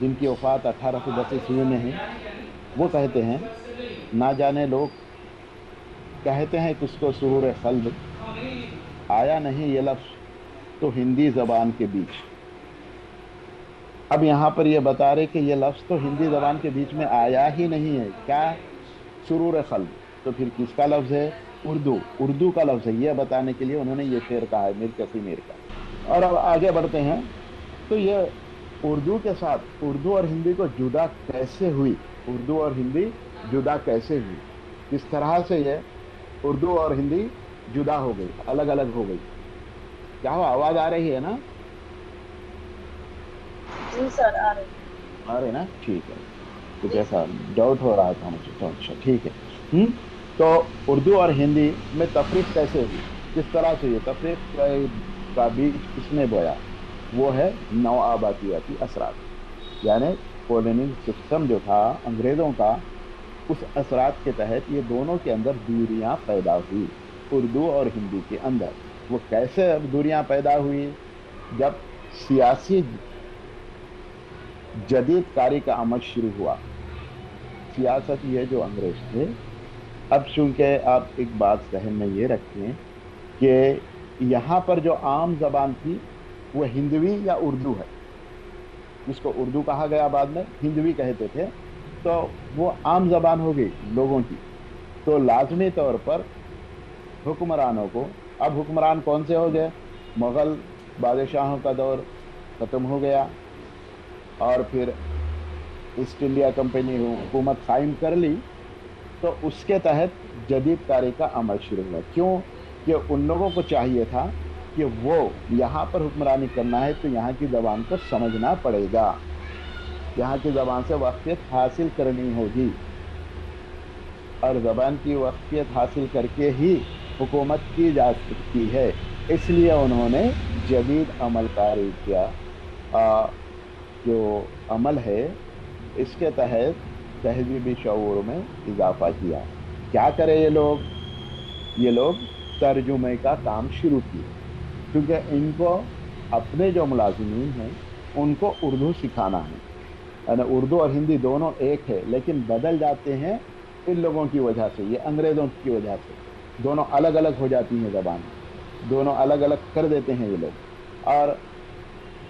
जिनकी वफ़ात 1810 ईस्वी में है। वो कहते हैं, ना जाने लोग कहते हैं कि उसको सुरूर क़ल्ब आया नहीं ये लफ्ज़ तो हिंदी ज़बान के बीच। अब यहाँ पर ये बता रहे कि ये लफ्ज़ तो हिंदी ज़बान के बीच में आया ही नहीं है, क्या? सुरूर क़ल्ब। तो फिर किसका लफ्ज़ है? उर्दू का लफ्ज़ है। ये बताने के लिए उन्होंने ये शेर कहा है मीर कसीमीर का। और अब आगे बढ़ते हैं। तो ये उर्दू के साथ उर्दू और हिंदी को जुदा कैसे हुई? उर्दू और हिंदी जुदा कैसे हुई? किस तरह से ये उर्दू और हिंदी जुदा हो गई, अलग अलग हो गई? क्या हो, आवाज आ रही है ना? जी सर आ रही। आ रही ना? ठीक है। कुछ ऐसा डाउट हो रहा था मुझे, तो अच्छा ठीक है। तो उर्दू और हिंदी में तफरीक कैसे हुई, किस तरह से? ये तफरीक का बीज किसने बोया? वो है नौआबादियाती असरात, यानी कॉलोनी सिस्टम जो था अंग्रेज़ों का, उस असरात के तहत ये दोनों के अंदर दूरियां पैदा हुई, उर्दू और हिंदी के अंदर। वो कैसे दूरियां पैदा हुई? जब सियासी जदीद कारी का अमल शुरू हुआ। सियासत ये जो अंग्रेज थे, अब चूंकि आप एक बात जहन में ये रखें कि यहाँ पर जो आम जबान थी वो हिंदवी या उर्दू है, जिसको उर्दू कहा गया, बाद में हिंदवी कहते थे। तो वो आम जबान हो गई लोगों की। तो लाजमी तौर पर हुक्मरानों को, अब हुक्मरान कौन से हो गए? मुग़ल बादशाहों का दौर ख़त्म हो गया और फिर ईस्ट इंडिया कंपनी हुकूमत कायम कर ली। तो उसके तहत जदीद कारी का अमल शुरू हुआ। क्यों? कि उन लोगों को चाहिए था कि वो यहाँ पर हुक्मरानी करना है तो यहाँ की ज़बान को समझना पड़ेगा, यहाँ की ज़बान से वाक़फ़ियत हासिल करनी होगी, और ज़बान की वाक़फ़ियत हासिल करके ही हुकूमत की जा सकती है। इसलिए उन्होंने जदीद अमल कारी किया। जो अमल है इसके तहत तहज़ीबी शऊर में इजाफ़ा किया। क्या करें ये लोग? ये लोग तर्जुमे का काम शुरू किए, क्योंकि इनको अपने जो मुलाजिमीन हैं उनको उर्दू सिखाना है। यानी उर्दू और हिंदी दोनों एक है, लेकिन बदल जाते हैं इन लोगों की वजह से, ये अंग्रेज़ों की वजह से दोनों अलग अलग हो जाती हैं ज़बान, दोनों अलग अलग कर देते हैं ये लोग। और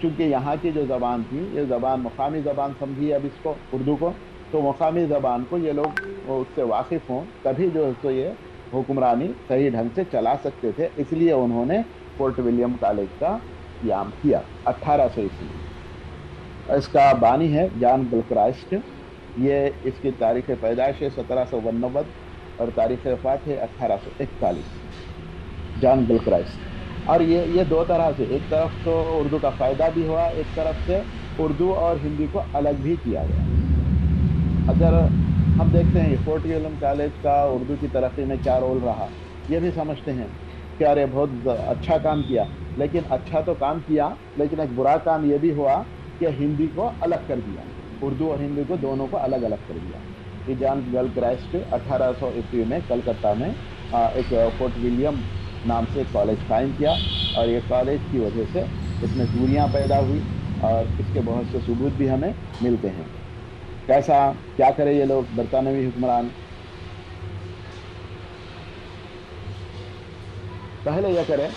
चूँकि यहाँ की जो ज़बान थी, ये ज़बान मकामी ज़बान समझिए अब इसको, उर्दू को, तो मकामी ज़बान को ये लोग उससे वाकिफ़ हों तभी जो है तो ये हुक्मरानी सही ढंग से चला सकते थे। इसलिए उन्होंने फोर्ट विलियम कॉलेज का क़याम किया 1800 ईस्वी। इसका बानी है जॉन गिलक्राइस्ट। ये इसकी तारीख़ पैदाइश है 1789 और तारीख़ वफ़ात है 1841। John Gilchrist. और ये दो तरह से, एक तरफ तो उर्दू का फ़ायदा भी हुआ, एक तरफ से उर्दू और हिंदी को अलग भी किया गया। अगर हम देखते हैं फोर्ट विलियम कॉलेज का उर्दू की तरक्की में क्या रोल रहा, ये भी समझते हैं कि अरे बहुत अच्छा काम किया, लेकिन अच्छा तो काम किया, लेकिन एक बुरा काम ये भी हुआ कि हिंदी को अलग कर दिया, उर्दू और हिंदी को दोनों को अलग अलग कर दिया। ये जॉन गिलक्राइस्ट 1800 ईस्वी में कलकत्ता में एक फोर्ट विलियम नाम से कॉलेज कायम किया, और ये कॉलेज की वजह से इसमें दूरियां पैदा हुई और इसके बहुत से सबूत भी हमें मिलते हैं। कैसा, क्या करें ये लोग बरतानवी हुक्मरान? पहले यह करें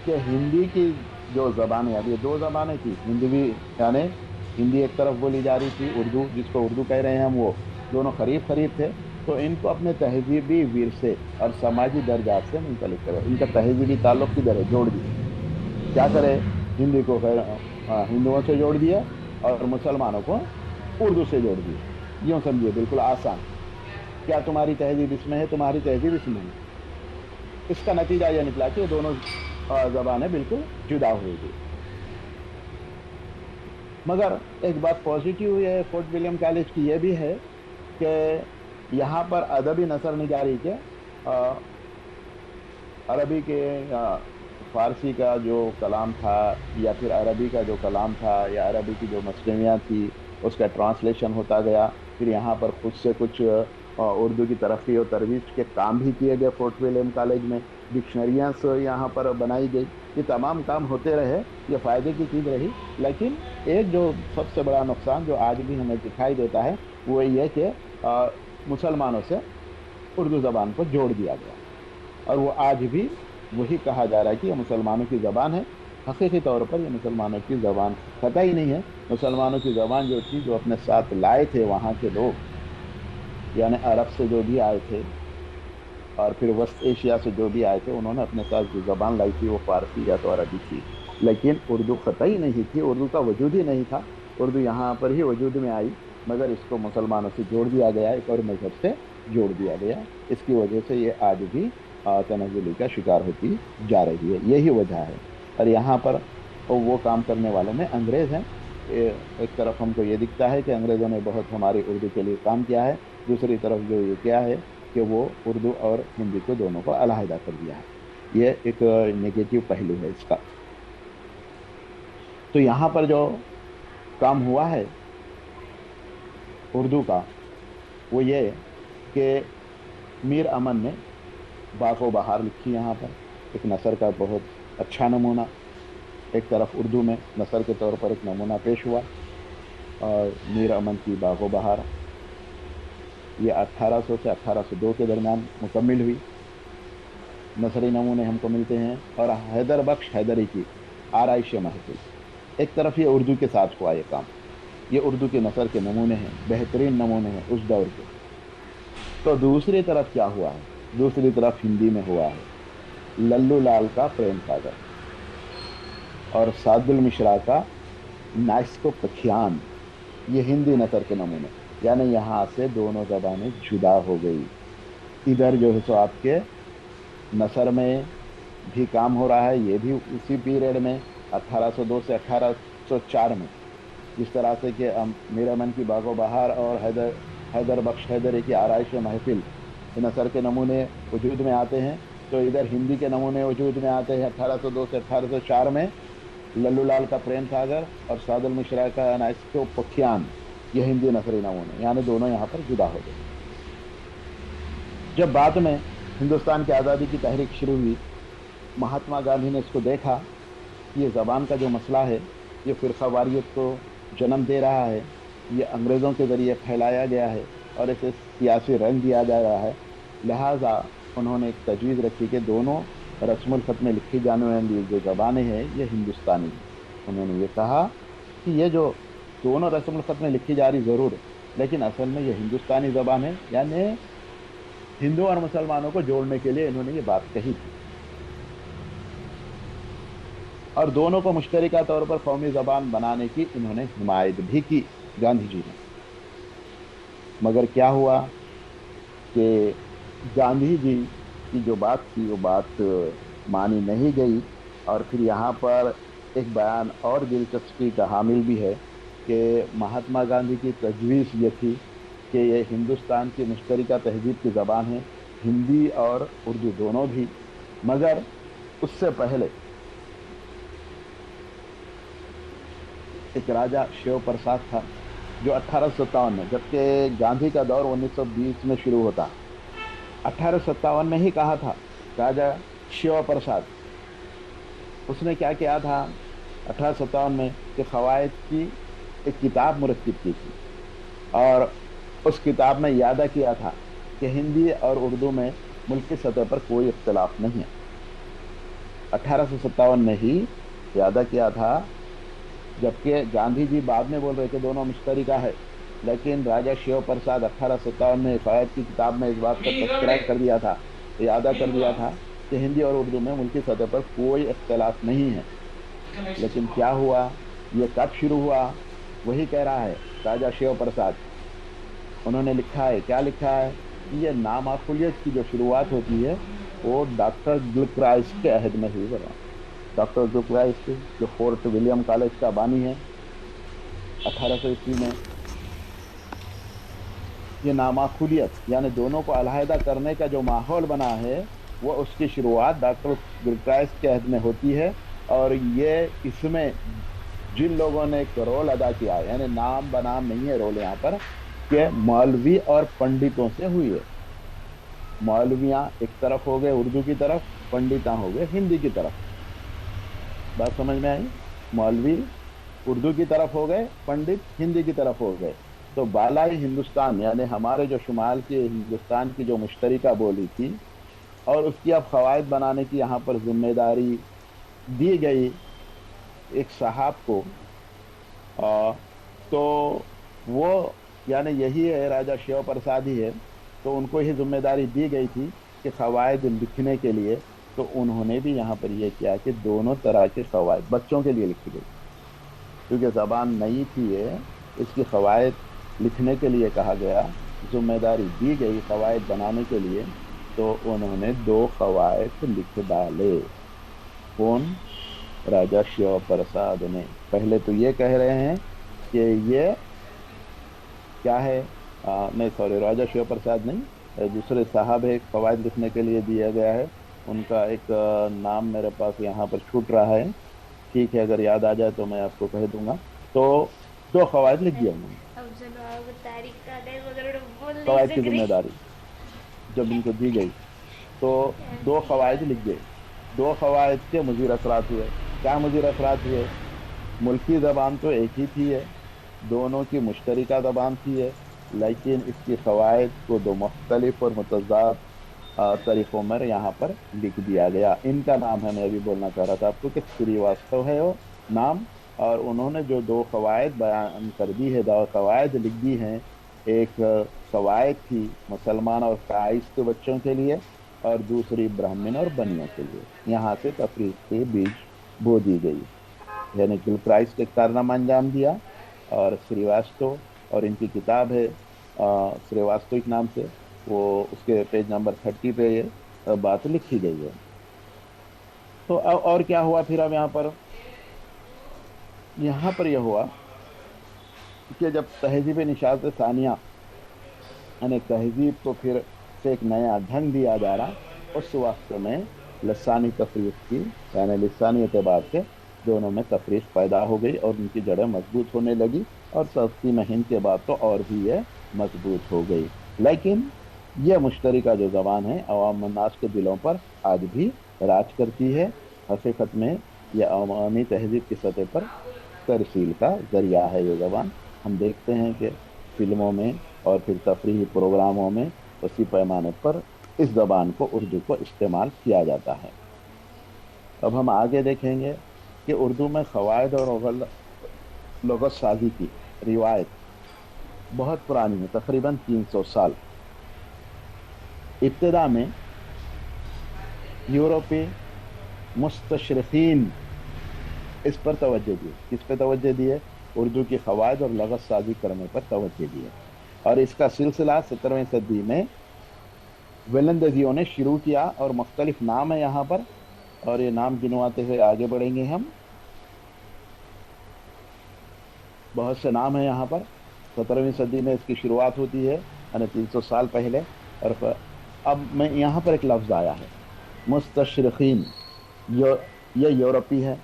कि हिंदी की जो ज़बान है, अब ये दो ज़बानें थी, हिंदी यानी हिंदी एक तरफ बोली जा रही थी, उर्दू जिसको उर्दू कह रहे हैं हम, वो दोनों करीब थे। तो इनको अपने तहजीबी विरसे और समाजी दर्जात से मुंसलिक करें, इनका तहजीबी ताल्लुक़ किधर है, जोड़ दिए। क्या करें? हिंदी को हिंदुओं से जोड़ दिया और मुसलमानों को उर्दू से जोड़ दिए। यूँ समझिए, बिल्कुल आसान। क्या तुम्हारी तहजीब इसमें है, तुम्हारी तहजीब इसमें है। इसका नतीजा यह निकला कि दोनों ज़बानें बिल्कुल जुदा हो गई। मगर एक बात पॉजिटिव हुई है फोर्ट विलियम कॉलेज की, यह भी है कि यहाँ पर अदबी नसर निगारी के अरबी के फ़ारसी का जो कलाम था, या फिर अरबी का जो कलाम था, या अरबी की जो मसनवियाँ थी, उसका ट्रांसलेशन होता गया। फिर यहाँ पर खुद से कुछ उर्दू की तरक्की और तरवीज के काम भी किए गए फोर्ट विलियम कॉलेज में। डिक्शनरियाँ यहाँ पर बनाई गई। ये तमाम काम होते रहे, ये फ़ायदे की चीज़ रही। लेकिन एक जो सबसे बड़ा नुकसान जो आज भी हमें दिखाई देता है वो ये कि मुसलमानों से उर्दू ज़बान को जोड़ दिया गया। اور وہ آج بھی وہی کہا جا رہا ہے کہ یہ مسلمانوں کی زبان ہے. حقیقی طور پر یہ مسلمانوں کی زبان قطعی نہیں ہے. مسلمانوں کی زبان جو تھی، جو اپنے ساتھ لائے تھے وہاں کے لوگ، یعنی عرب سے جو بھی آئے تھے اور پھر وسط ایشیا سے جو بھی آئے تھے، انہوں نے اپنے ساتھ جو زبان لائی تھی وہ فارسی یا تو عربی تھی، لیکن اردو قطعی نہیں تھی. اردو کا وجود ہی نہیں تھا. اردو یہاں پر ہی وجود میں آئی، مگر اس کو مسلمانوں سے جوڑ دیا گیا، ایک اور مذہب سے جوڑ دیا گیا. اس کی وجہ سے یہ آج بھی تنزلی کا شکار ہوتی جا رہی ہے. یہی وجہ ہے. اور یہاں پر وہ کام کرنے والوں میں انگریز ہیں. ایک طرف ہم کو یہ دکھتا ہے کہ انگریزوں نے بہت ہماری اردو کے لیے کام کیا ہے، دوسری طرف جو یہ کیا ہے کہ وہ اردو اور ہندی کو دونوں کو علیحدہ کر دیا ہے. یہ ایک نگیٹو پہلو ہے اس کا. تو یہاں پر جو کام ہوا ہے اردو کا وہ یہ کہ میر امن نے باغ و بہار لکھی یہاں پر، ایک نثر کا بہت اچھا نمونہ. ایک طرف اردو میں نثر کے طور پر ایک نمونہ پیش ہوا، اور میر امن کی باغ و بہار یہ 1800 سے 1802 کے درمیان مکمل ہوئی. نثری نمونے ہم کو ملتے ہیں. اور حیدر بخش حیدری کی آرائش محفل، ایک طرف یہ اردو کے ساتھ ہوا یہ کام. یہ اردو کے نثر کے نمونے ہیں، بہترین نمونے ہیں اس دور کے. تو دوسری طرف کیا ہوا ہے؟ دوسری طرف ہندی میں ہوا ہے للو لال کا پریم ساگر اور سعدل مشرا کا نائسکو پکھیان. یہ ہندی نثر کے نمونے، یعنی یہاں سے دونوں زبانیں جدا ہو گئی. ادھر جو ہے سو آپ کے نثر میں بھی کام ہو رہا ہے، یہ بھی اسی پیریڈ میں 1802 سے 1804 میں، جس طرح سے کہ میر امن کی باغ و بہار اور حیدر بخش حیدری کی آرائش محفل نثر کے نمونے وجود میں آتے ہیں، تو ادھر ہندی کے نمونے وجود میں آتے ہیں 1802 سے 1804 میں. للو لال کا پریم ساگر اور سعدل مشرا کا نائسکو پکھیان، یہ ہندی نثری نمونے، یعنی دونوں یہاں پر جدا ہو گئے. جب بعد میں ہندوستان کی آزادی کی تحریک شروع ہوئی، مہاتما گاندھی نے اس کو دیکھا کہ یہ زبان کا جو مسئلہ ہے یہ فرقہ واریت کو جنم دے رہا ہے، یہ انگریزوں کے ذریعے پھیلایا گیا ہے اور اسے سیاسی رنگ دیا جا رہا ہے. لہٰذا انہوں نے ایک تجویز رکھی کہ دونوں رسم الخط میں لکھی جانے والی جو زبانیں ہیں یہ ہندوستانی ہیں. انہوں نے یہ کہا کہ یہ جو دونوں رسم الخط میں لکھی جا رہی ضرور، لیکن اصل میں یہ ہندوستانی زبان ہے. یعنی ہندو اور مسلمانوں کو جوڑنے کے لیے انہوں نے یہ بات کہی تھی، اور دونوں کو مشترکہ طور پر قومی زبان بنانے کی انہوں نے حمایت بھی کی گاندھی جی نے. مگر کیا ہوا کہ گاندھی جی کی جو بات تھی وہ بات مانی نہیں گئی. اور پھر یہاں پر ایک بیان اور دلچسپی کا حامل بھی ہے کہ مہاتما گاندھی کی تجویز یہ تھی کہ یہ ہندوستان کی مشترکہ تہذیب کی زبان ہے، ہندی اور اردو دونوں بھی. مگر اس سے پہلے ایک راجہ شیو پرساد تھا جو 1857 میں، جبکہ گاندھی کا دور 1920 میں شروع ہوتا، 1857 میں ہی کہا تھا راجہ شیو پرساد. اس نے کیا کیا تھا 1857 میں کہ قواعد کی ایک کتاب مرتب کی تھی، اور اس کتاب میں اعادہ کیا تھا کہ ہندی اور اردو میں ملک کی سطح پر کوئی اختلاف نہیں ہے. 1857 میں ہی اعادہ کیا تھا، جبکہ گاندھی جی بعد میں بول رہے کہ دونوں مشترکہ ہے. لیکن راجہ شیو پرساد 1857 میں قواعد کی کتاب میں اس بات کا تذکرہ کر دیا تھا، اعادہ کر دیا تھا کہ ہندی اور اردو میں ملکی سطح پر کوئی اختلاف نہیں ہے. لیکن کیا ہوا، یہ کب شروع ہوا؟ وہی کہہ رہا ہے راجہ شیو پرساد. انہوں نے لکھا ہے، کیا لکھا ہے کہ یہ نامعقولیت کی جو شروعات ہوتی ہے وہ ڈاکٹر گلکرائس کے عہد میں ہوئی. ڈاکٹر گلکرائس جو فورٹ ولیم کالج کا بانی ہے 1800 عیسوی میں، یہ نامعقولیت یعنی دونوں کو علیحدہ کرنے کا جو ماحول بنا ہے وہ اس کی شروعات ڈاکٹر گلکرائس کے عہد میں ہوتی ہے. اور یہ اس میں جن لوگوں نے ایک رول ادا کیا، یعنی نام بنام نہیں ہے رول یہاں پر، کہ مولوی اور پنڈتوں سے ہوئی ہے. مولویاں ایک طرف ہو گئے اردو کی طرف، پنڈتاں ہو گئے ہندی کی طرف. بات سمجھ میں آئی؟ مولوی اردو کی طرف ہو گئے، پنڈت ہندی کی طرف ہو گئے. تو بالائی ہندوستان یعنی ہمارے جو شمال کے ہندوستان کی جو مشترکہ بولی تھی اور اس کی اب قواعد بنانے کی یہاں پر ذمہ داری دی گئی ایک صاحب کو، تو وہ یعنی یہی ہے راجہ شیو پرساد ہی ہے، تو ان کو یہ ذمہ داری دی گئی تھی کہ قواعد لکھنے کے لیے، تو انہوں نے بھی یہاں پر یہ کیا کہ دونوں طرح کے قواعد بچوں کے لیے لکھی گئی، کیونکہ زبان نئی تھی ہے، اس کی قواعد لکھنے کے لیے کہا گیا، ذمہ داری دی گئی قواعد بنانے کے لیے، تو انہوں نے 2 قواعد لکھ ڈالے۔ کون؟ راجہ شیو پرساد نے۔ پہلے تو یہ کہہ رہے ہیں کہ یہ کیا ہے، نہیں سوری، راجہ شیو پرساد نہیں، دوسرے صاحب ایک قواعد لکھنے کے لیے دیا گیا ہے، ان کا ایک نام میرے پاس یہاں پر چھوٹ رہا ہے، ٹھیک ہے اگر یاد آ جائے تو میں آپ کو کہہ دوں گا۔ تو 2 قواعد لکھ دیا انہوں نے، قواعد کی ذمہ داری جب ان کو دی گئی تو 2 قواعد لکھ گئے۔ 2 قواعد کے مضر اثرات ہوئے۔ کیا مضر اثرات ہوئے؟ ملکی زبان تو ایک ہی تھی ہے، دونوں کی مشترکہ زبان تھی ہے، لیکن اس کی قواعد کو 2 مختلف اور متضاد طریقوں میں یہاں پر لکھ دیا گیا۔ ان کا نام ہے، میں ابھی بولنا چاہ رہا تھا آپ کو کہ سریواستو ہے وہ نام، اور انہوں نے جو 2 قواعد بیان کر دی ہے، 2 قواعد لکھ دی ہیں، ایک قواعد تھی مسلمان اور قائس کے بچوں کے لیے، اور دوسری برہمن اور بنیوں کے لیے۔ یہاں سے تفریق کے بیج بو دی گئی، یعنی کہ کرائسٹ ایک کارنامہ انجام دیا، اور سریواستو، اور ان کی کتاب ہے سریواستو ایک نام سے، وہ اس کے پیج نمبر 30 پہ یہ بات لکھی گئی ہے۔ تو اور کیا ہوا پھر اب یہاں پر یہ ہوا کہ جب تہذیب نشاط ثانیہ یعنی تہذیب کو پھر سے ایک نیا ڈھنگ دیا جا رہا، اس وقت میں لسانی تفریق کی، یعنی لسانی اعتبار سے دونوں میں تفریق پیدا ہو گئی اور ان کی جڑیں مضبوط ہونے لگی، اور تقسیم ہند کے بعد تو اور بھی یہ مضبوط ہو گئی۔ لیکن یہ مشترکہ جو زبان ہے عوام الناس کے دلوں پر آج بھی راج کرتی ہے۔ حقیقت میں یہ عوامی تہذیب کی سطح پر ترسیل کا ذریعہ ہے۔ یہ زبان ہم دیکھتے ہیں کہ فلموں میں اور پھر تفریحی پروگراموں میں اسی پیمانے پر اس زبان کو، اردو کو استعمال کیا جاتا ہے۔ اب ہم آگے دیکھیں گے کہ اردو میں قواعد اور لغت سازی کی روایت بہت پرانی ہے، تقریباً 300 سال۔ ابتدا میں یورپی مستشرقین اس پر توجہ دی، کس پہ توجہ دی ہے؟ اردو کی قواعد اور لغت سازی کرنے پر توجہ دی ہے، اور اس کا سلسلہ 17ویں صدی میں ولندزیوں نے شروع کیا، اور مختلف نام ہے یہاں پر، اور یہ نام گنواتے ہوئے آگے بڑھیں گے ہم۔ بہت سے نام ہیں یہاں پر۔ 17ویں صدی میں اس کی شروعات ہوتی ہے، یعنی 300 سال پہلے، اور اب میں یہاں پر ایک لفظ آیا ہے مستشرقین، یہ یورپی ہے،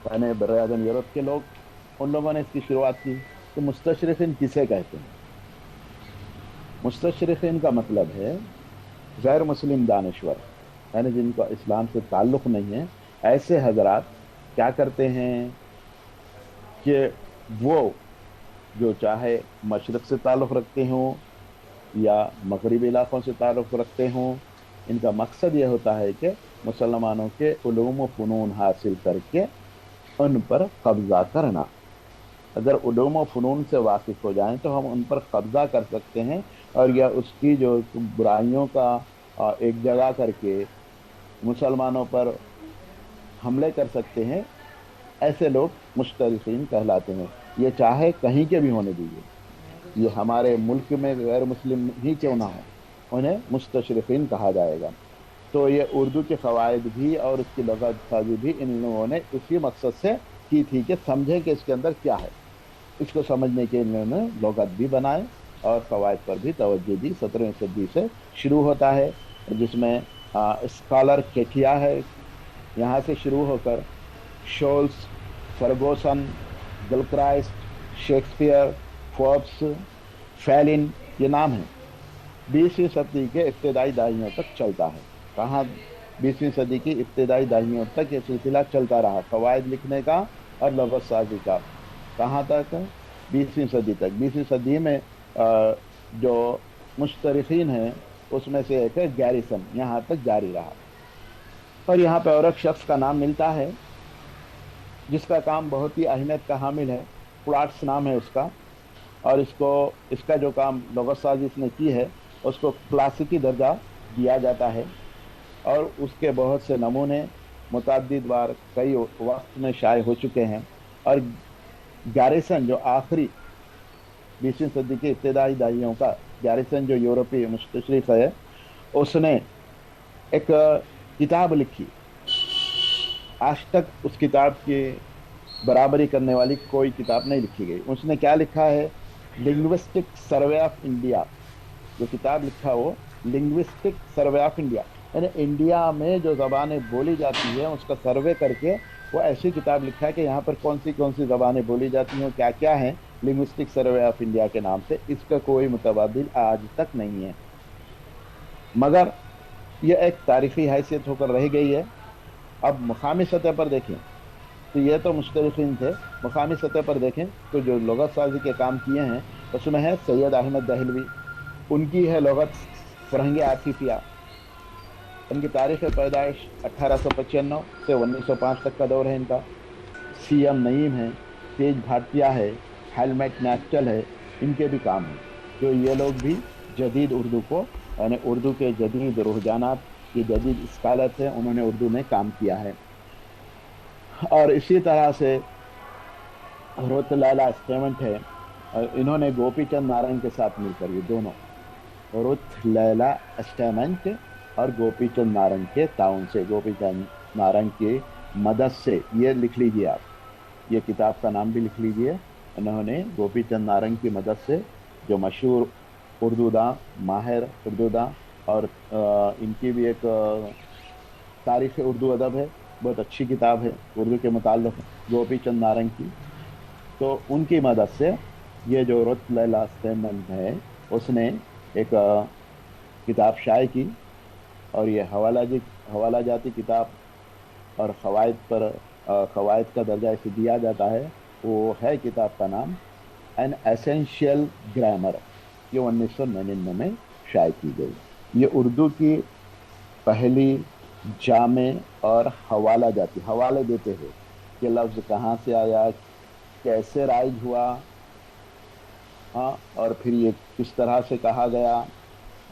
یعنی براعظم یورپ کے لوگ، ان لوگوں نے اس کی شروعات کی۔ تو مستشرقین کسے کہتے ہیں؟ مستشرقین کا مطلب ہے غیر مسلم دانشور، یعنی جن کا اسلام سے تعلق نہیں ہے۔ ایسے حضرات کیا کرتے ہیں کہ وہ جو چاہے مشرق سے تعلق رکھتے ہوں یا مغربی علاقوں سے تعلق رکھتے ہوں، ان کا مقصد یہ ہوتا ہے کہ مسلمانوں کے علوم و فنون حاصل کر کے ان پر قبضہ کرنا۔ اگر علوم و فنون سے واقف ہو جائیں تو ہم ان پر قبضہ کر سکتے ہیں، اور یا اس کی جو برائیوں کا ایک جگہ کر کے مسلمانوں پر حملے کر سکتے ہیں۔ ایسے لوگ مشترقین کہلاتے ہیں، یہ چاہے کہیں کے بھی ہونے دیجیے، یہ ہمارے ملک میں غیر مسلم ہی کیوں نہ ہو، انہیں مستشرقین کہا جائے گا۔ تو یہ اردو کے قواعد بھی اور اس کی لغت سازی بھی ان لوگوں نے اسی مقصد سے کی تھی کہ سمجھیں کہ اس کے اندر کیا ہے، اس کو سمجھنے کے انہوں نے لغت بھی بنائے اور قواعد پر بھی توجہ دی۔ 17ویں صدی سے شروع ہوتا ہے، جس میں اسکالر کیٹیا ہے، یہاں سے شروع ہو کر Schultz, Ferguson, Gilchrist, Shakespeare, Forbes, Phelan, یہ نام ہیں، 20ویں صدی کے ابتدائی دہائیوں تک چلتا ہے۔ کہاں 20ویں صدی کی ابتدائی دہائیوں تک یہ سلسلہ چلتا رہا، قواعد لکھنے کا اور لغت سازی کا۔ کہاں تک؟ 20ویں صدی تک۔ 20ویں صدی میں جو مشترقین ہیں उसमें से एक है गैरिसन, यहाँ तक जारी रहा। और यहाँ पे और एक शख्स का नाम मिलता है जिसका काम बहुत ही अहमियत का हामिल है, प्लाट्स नाम है उसका, और इसका जो काम लुग़त साज़ी इसने की है उसको क्लासिकी दर्जा दिया जाता है। और उसके बहुत से नमूने मुतअद्दिद बार कई वक्त में शाये हो चुके हैं। और गैरिसन जो आखिरी 20वीं सदी के इब्तिदाई दहाइयों का गैरिसन जो यूरोपीय मुस्तशरिक़ है, उसने एक किताब लिखी, आज तक उस किताब की बराबरी करने वाली कोई किताब नहीं लिखी गई। उसने क्या लिखा है, लिंग्विस्टिक सर्वे ऑफ इंडिया। जो किताब लिखा वो लिंग्विस्टिक सर्वे ऑफ इंडिया, यानी इंडिया में जो ज़बानें बोली जाती हैं उसका सर्वे करके वो ऐसी किताब लिखा है कि यहाँ पर कौन सी ज़बानें बोली जाती हैं, क्या क्या हैं, लिंग्विस्टिक सर्वे ऑफ इंडिया के नाम से। इसका कोई मुतबादिल आज तक नहीं है, मगर यह एक तारीख़ी हैसियत होकर रह गई है। अब मकामी सतह पर देखें तो ये तो मुश्तरकिन थे, मकामी सतह पर देखें तो जो लुग़त साज़ी के काम किए हैं उसमें है सैयद अहमद दहलवी, उनकी है लुग़त फ़रहंग आतिफिया। इनकी तारीख़ पैदाइश 1895 से 1905 तक का दौर है इनका। CM नईम है, तेज भाटिया है, हेलमेट नेस्टल है, इनके भी काम हैं। जो ये लोग भी जदीद उर्दू को, यानी उर्दू के जदीद रुझानात के जदीद स्कॉलर्स हैं, उन्होंने उर्दू में काम किया है। और इसी तरह से रुत लैला स्टेमेंट है, इन्होंने गोपी चंद नारंग के साथ मिलकर, ये दोनों रुत लैला स्टेमेंट और गोपी चंद नारंग के ताउन से, गोपी चंद नारंग की मदद से, ये लिख लीजिए आप, ये किताब का नाम भी लिख लीजिए। इन्होंने गोपी चंद नारंग की मदद से, जो मशहूर उर्दूदां, माहिर उर्दूदां, और इनकी भी एक तारीख़ उर्दू अदब है, बहुत अच्छी किताब है उर्दू के मुताल्लिक़ गोपी चंद नारंग की। तो उनकी मदद से ये जो रुत लैला स्टेमेंट है उसने एक किताब शाये की, और ये हवाला जाती किताब और क़वाइद का दर्जा इसे दिया जाता है। वो है किताब का नाम एन एसेंशियल ग्रामर, ये 1999 में शाये की गई। ये उर्दू की पहली जामे और हवाला जाती, हवाले देते हैं कि लफ्ज़ कहाँ से आया, कैसे राइज हुआ, हाँ, और फिर ये किस तरह से कहा गया,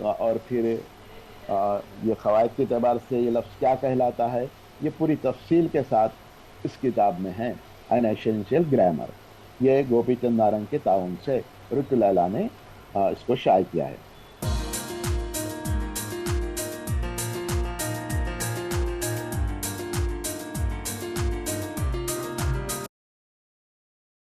और फिर ये क़वाइद के एतबार से ये लफ्ज़ क्या कहलाता है, ये पूरी तफसील के साथ इस किताब में है, एन एसेंशियल ग्रामर। ये गोपी चंद नारंग के ताउन से रुत लैला ने इसको शाये किया है।